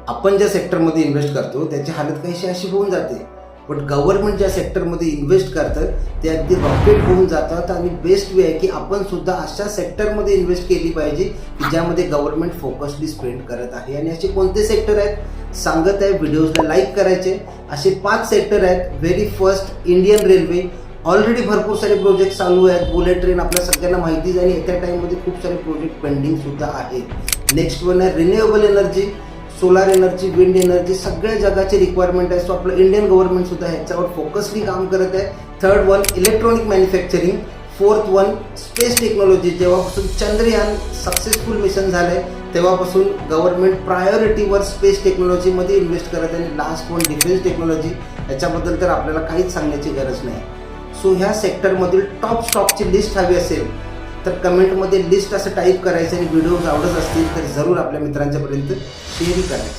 आपण ज्या सेक्टरमध्ये इन्व्हेस्ट करतो त्याची हालत काहीशी अशी होऊन जाते, पण गव्हर्नमेंट ज्या सेक्टरमध्ये इन्व्हेस्ट करतं ते अगदी रॉकेट होऊन जातात. आणि बेस्ट वे आहे की आपण सुद्धा अशा सेक्टरमध्ये इन्व्हेस्ट केली पाहिजे की ज्यामध्ये गव्हर्नमेंट फोकसली स्पेंड करत आहे. आणि असे कोणते सेक्टर आहेत सांगत आहे, व्हिडिओजला लाईक करायचे. असे 5 सेक्टर आहेत. Very first, Indian railway. Already भरपूर सारे प्रोजेक्ट चालू आहेत. बुलेट ट्रेन आपल्या सगळ्यांना माहितीच आहे आणि येत्या टाईममध्ये खूप सारे प्रोजेक्ट पेंडिंग सुद्धा आहेत. नेक्स्ट वन आहे renewable energy, solar energy, wind energy. सगळ्या जगाची रिक्वायरमेंट आहे. सो आपलं इंडियन गव्हर्नमेंट सुद्धा ह्याच्यावर फोकसली काम करत आहे. Third one electronic manufacturing. Fourth one space technology. जेव्हापासून चंद्रयान सक्सेसफुल मिशन झालं आहे तेव्हापासून गव्हर्नमेंट प्रायोरिटीवर स्पेस टेक्नॉलॉजीमध्ये इन्व्हेस्ट करत आहे. आणि लास्ट वन डिफेन्स टेक्नॉलॉजी. याच्याबद्दल तर आपल्याला काहीच सांगण्याची गरज नाही. सो ह्या सेक्टरमधील टॉप स्टॉकची लिस्ट हवी असेल तर कमेंटमध्ये लिस्ट असं टाईप करायचं. आणि व्हिडिओज आवडत असतील तर जरूर आपल्या मित्रांच्यापर्यंत शेअर करायचं.